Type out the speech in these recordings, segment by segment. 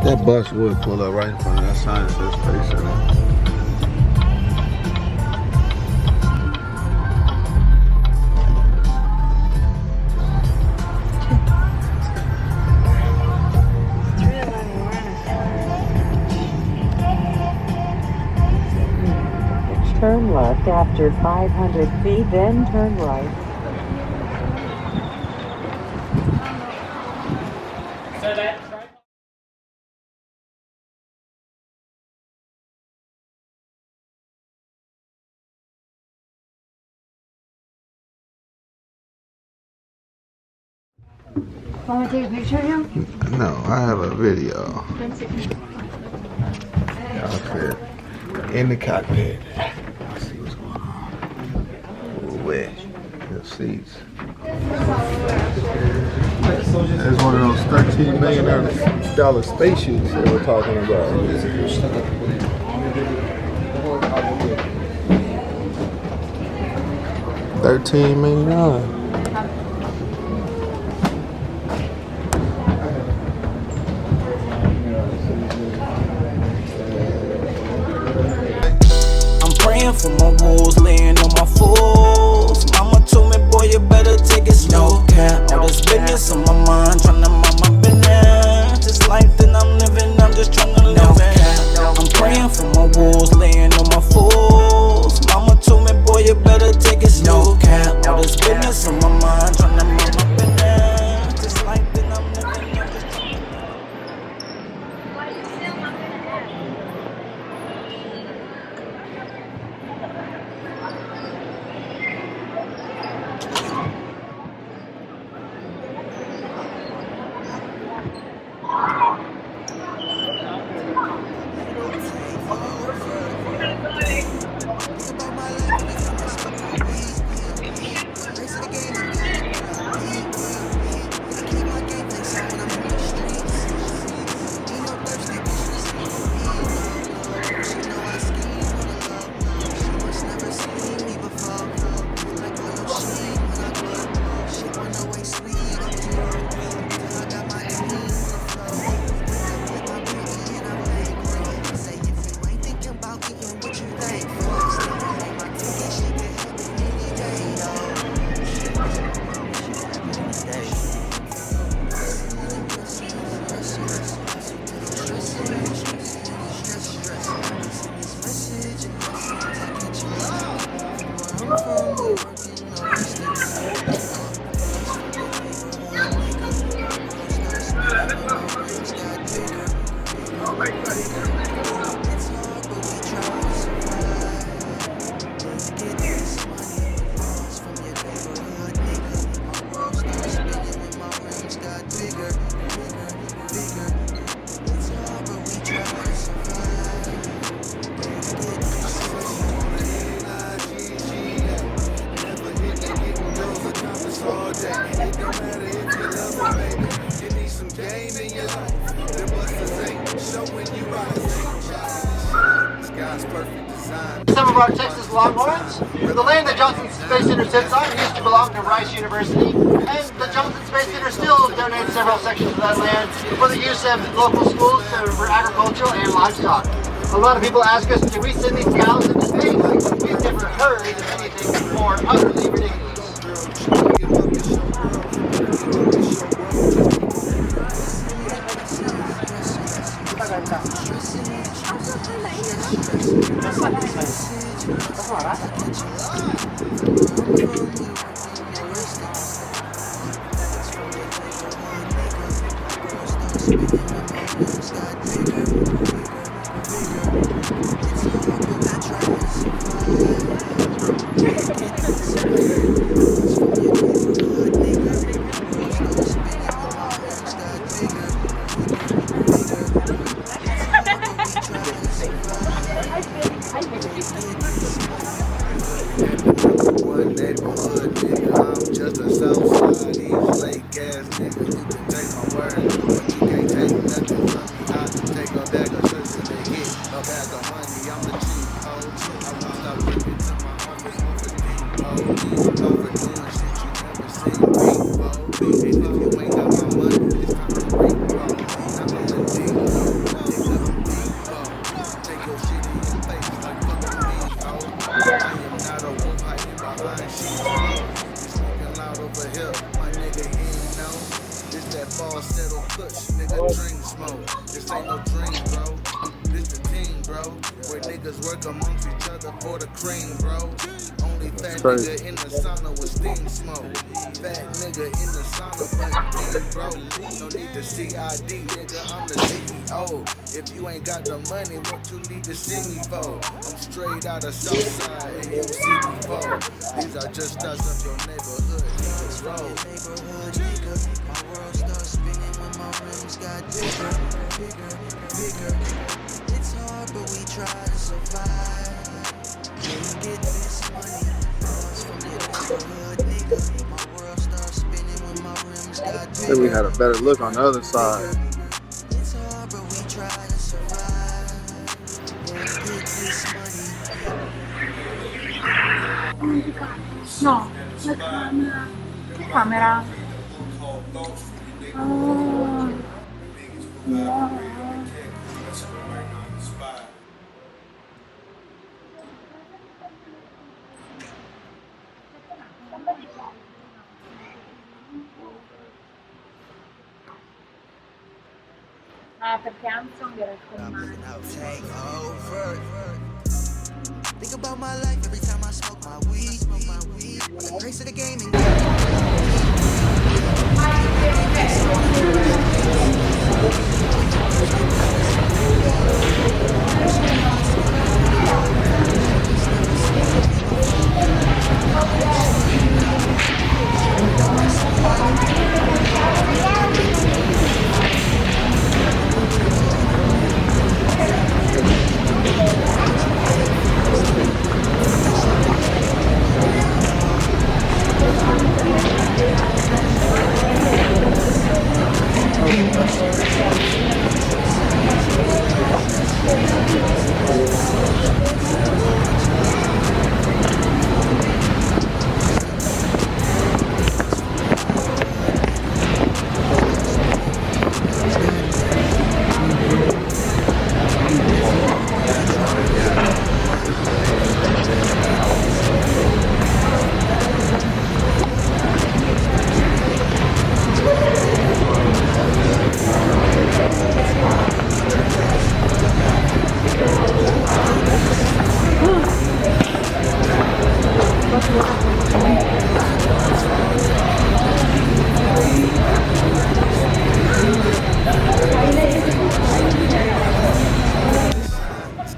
That bus would pull up right in front of that sign that says Space Center. Turn left after 500 feet, then turn right. Want me to take a picture of him? No, I have a video. Cockpit. In the cockpit. Let's see what's going on. Wet. The seats. That's one of those $13 million spaceships that we're talking about. $13 million. For my wolves laying on my fools. Mama told me, boy, you better take it slow. All this business on my mind, tryna mind my business. This life that I'm living, I'm just tryna live it. I'm praying for my wolves laying on my fools. Mama told me, boy, you better take it slow. All this business on my mind, tryna mind my business. This life that I'm living, I'm just Some of our Texas Longhorns. The land that Johnson Space Center sits on used to belong to Rice University, and the Johnson Space Center still donates several sections of that land for the use of local schools for agricultural and livestock. A lot of people ask us, do we send these cows into space? We've never heard of anything more utterly ridiculous. One neighborhood nigga, I'm just a Southside East Lake ass nigga. You can take my word, but you can't take nothing. nigga drink smoke. This ain't no dream, bro. This the team, bro. Where niggas work amongst each other for the cream, bro. Only fat nigga in the sauna with steam smoke. Fat nigga in the sauna but deep, bro. No need to CID, nigga, I'm the CEO. If you ain't got the money, what you need to see me for? I'm straight out of Southside and you see me for. These are just us of your neighborhood, niggas roll. Neighborhood nigga, my world starts spinning when my rims got bigger, bigger, bigger. It's hard, but we try to survive. Can't get this money. From the neighborhood nigga, my world starts spinning when my rims got bigger. Say we had a better look on the other side. It's hard, but we try to survive. Can't get this money. No, the camera. The camera. Oh. Yeah. Perché Armstrong era con me. Take over. Think about my life every time I smoke my weed. The grace of the game and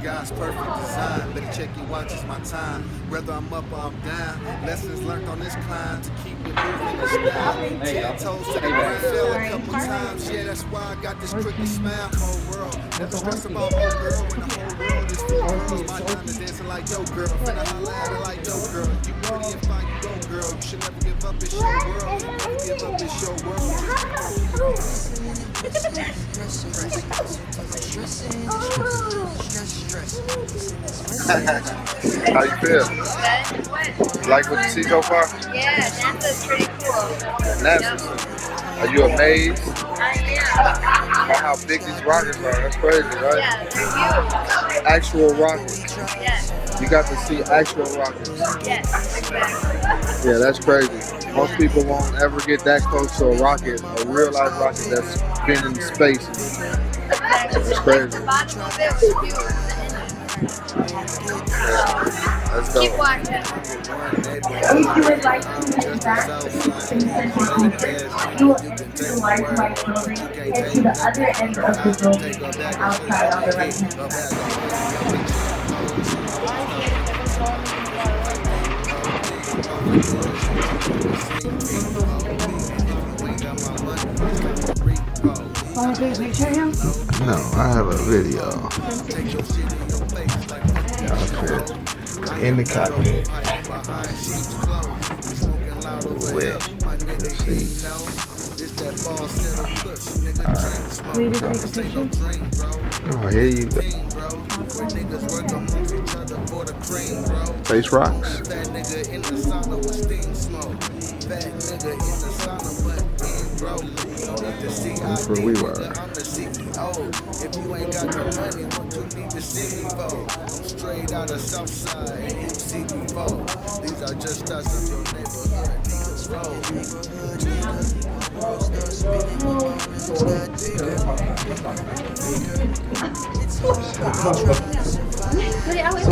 God's perfect design. Better check your watch, it's my time. Whether I'm up or I'm down. Lessons learned on this climb to keep it moving and style. 10 toes to the ground, fell a couple times. Yeah, that's why I got this crooked smile. Whole world, never stress about old girl when the whole world is full of girls. My time to dancing like yo girl, finna holla at her like yo girl. You pretty and fine, you go girl. You should never give up, it's your world. Never give up, it's your world. How you feel? Good. Like what you see so far? Yeah, NASA's pretty cool. NASA. Are you amazed I am. by how big these rockets are? That's crazy, right? Yeah, they're huge. Actual rockets. Yes, You got to see actual rockets. yes, exactly. Yeah, that's crazy. Most people won't ever get that close to a rocket, a real life rocket that's been in space. That's crazy. The bottom of it was huge. Let's go. Keep watching. If you would like to get back to the center, you will enter the large white building and to the other end of the building and outside on the right hand side. Want to take a picture of him? No, I have a video. In the cockpit. With the seats. Will you just take a picture? Oh, here you go. Face rocks. That's where we were. If you ain't got the money, what you need to see me for? I'm straight out of Southside and you see me for. These are just us of your neighborhood. So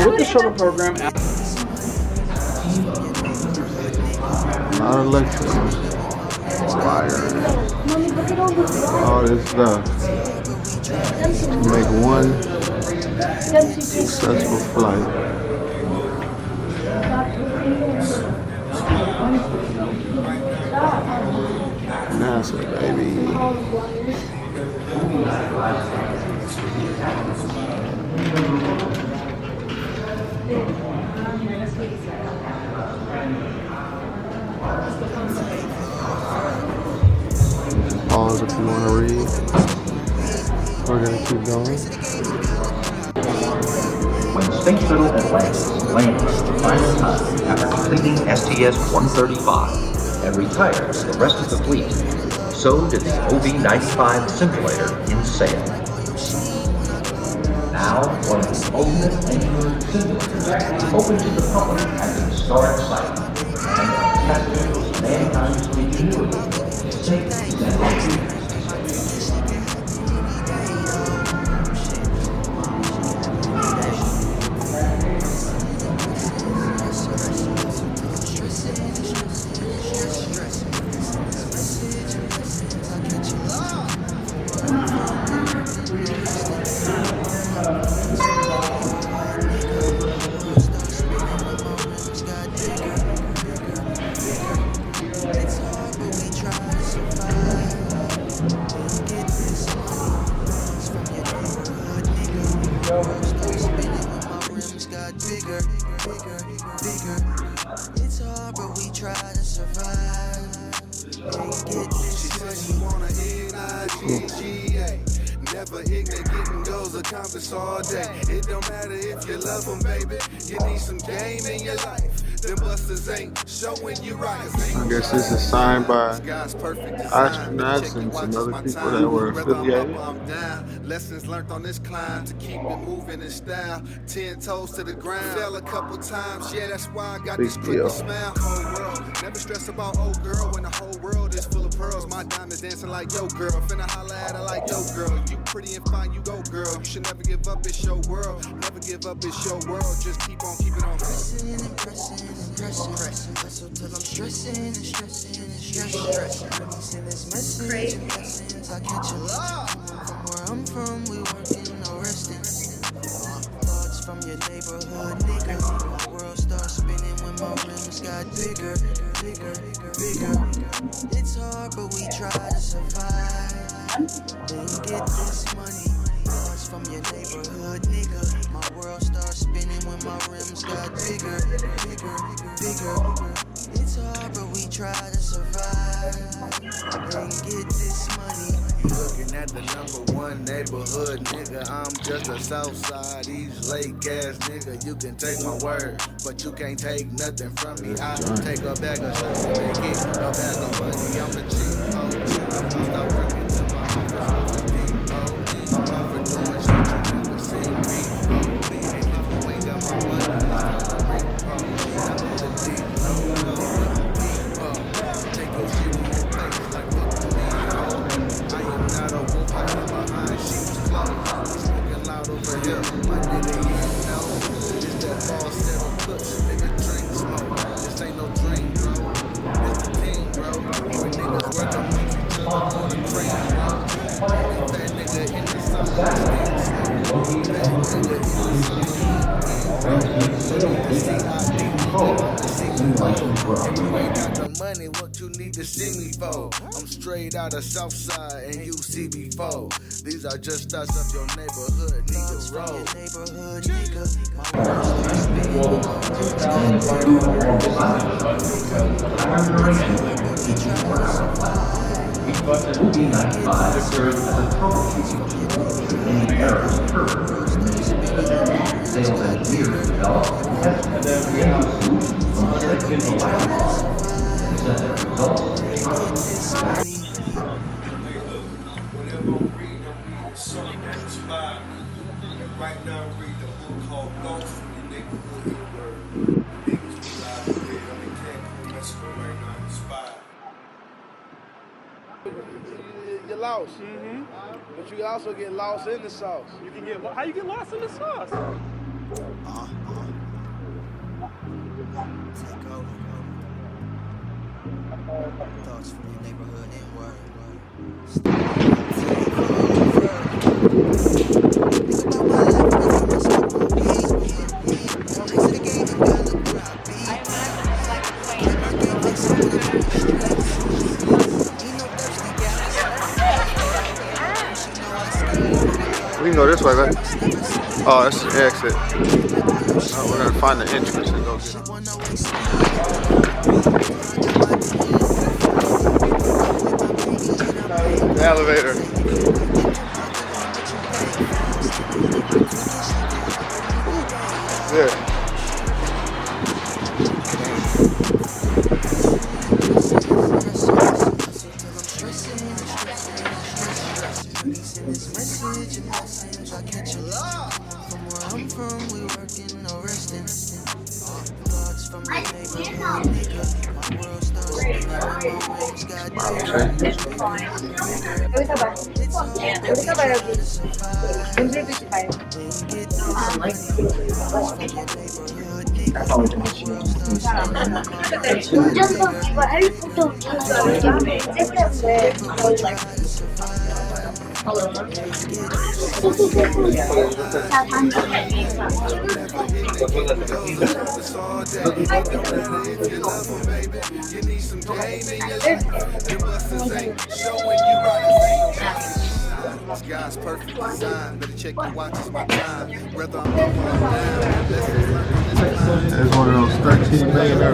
with the shuttle program, Not electrical wires. All this stuff to make one successful flight. NASA, baby. Pause if you want to read. We're gonna keep going. When Space Shuttle Atlantis landed for the final time after completing STS-135 and retired the rest of the fleet, so did the OV-95 simulator in sail. Now, one of the ultimate engineering simulators open to the public at the historic site and testing mankind's ingenuity to take these engineers. It's hard, but we try to survive. She said she wanna N-I-G-G-A. Never ignorant, getting goals accomplished all day. It don't matter if you love them, baby. You need some game in your life. Them busters ain't showing you right. I guess this is signed by astronauts and some other people that were affiliated. Lessons learned on this climb to keep it moving in style. 10 toes to the ground. Fell a couple times, yeah, that's why I got this crooked smile. Cold world, never stress about old girl when the whole world is full of pearls. My diamonds dancing like yo girl, finna holla at her like yo girl. You pretty and fine, you go girl. You should never give up, it's your world. Never give up, it's your world. Just keep on keeping on. Pressing and pressing and pressing. Hustle till I'm stressing and stressing and stressing. Releasing this message and lessons I catch a lot. From where I'm from, we working, no resting. Thoughts from your neighborhood, nigga. My world starts spinning when my rims got bigger. It's hard, but we try to survive. Then get this money. Thoughts from your neighborhood, nigga. My world starts spinning when my rims got bigger. It's hard, but we try to survive. Then get this money. Looking at the #1 neighborhood, nigga. I'm just a Southside, East Lake ass nigga. You can take my word, but you can't take nothing from me. I take a bag of shit and make it a bag of money. I'm the cheap hoe. I'm start working to my office with the deep hoe. I'm for doing shit you never seen me. And if you ain't got my money, I'm the reap hoe. I'm the deep hoe. Take your shit in your face like fuck me, hoe. I am not a wolf, I am behind sheep's clothes. It's looking loud over here, my nigga, you know. It's that ball settle push, nigga, drink smoke. This ain't no dream, bro. It's the team, bro. Where niggas work amongst each other for the cream, bro. That nigga in the sun, steam smoke. That nigga in the sun, if you ain't got the money, what you need to see me for? I'm straight out of Southside and you see before. These are just thoughts of your neighborhood, niggas roll. Neighborhood, nigga. OV-95 served as a troubleshooting tool should any errors occur. Sales engineers developed and tested creative solutions from silicon to light. Sent their results to Chime. Right now, read the book called Thoughts from Your Neighborhood. Niggas be out there, I mean, can't messing with right now, the spy. You're lost. But you can also get lost in the sauce. You can get. How you get lost in the sauce? Take over. Thoughts from your neighborhood and word. We can go this way, right? Oh, that's the exit. We're gonna find the entrance and go get them. The elevator. There. I'm from, we working, no resting. Thoughts from the neighborhood, nigga. My world starts spinning, my rings got you need some game in your life. Your busters ain't showing you right. God's perfect design. Better check your watch, it's my time. Whether I'm up or I'm down. It's one of those $13 million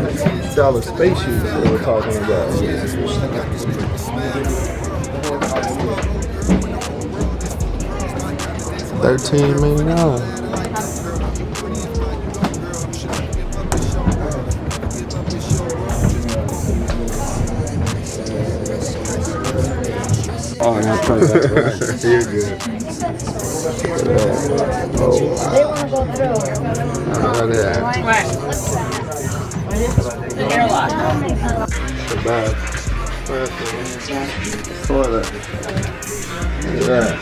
spaceships that we're talking about. $13 million. Oh, yeah, you're good. Oh, They want to go through. What? The airlock. The bag. Toilet. Look at that.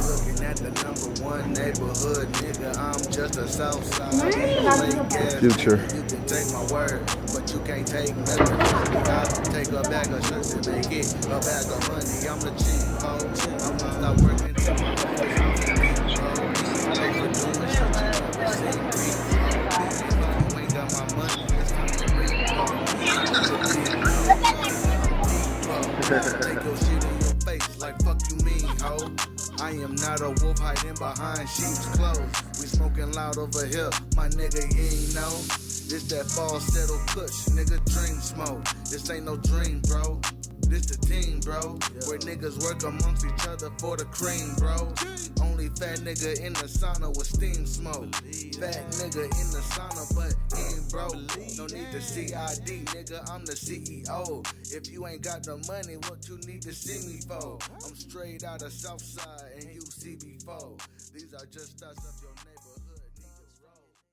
Looking at the #1 neighborhood, nigga, I'm just a south side. Future. You can take my word, but you can't take nothing from me. I take a bag of shirts and make it a bag of money. I'm the cheap hoe. I'm gonna stop working till my money's on me, bro. I never doing shit you never seen me. You ain't got my money, it's time to take your shit in your face like fuck you mean, ho. I am not a wolf hiding behind sheep's clothes. We smoking loud over here, my nigga, you ain't know. This that falsetto kush, nigga, dream smoke. This ain't no dream, bro. This the team, bro. Where niggas work amongst each other for the cream, bro. Only fat nigga in the sauna with steam smoke. Fat nigga in the sauna, but he ain't broke. No need to CID, nigga, I'm the CEO. If you ain't got the money, what you need to see me for? I'm straight out of Southside and you see before. These are just thoughts of your name.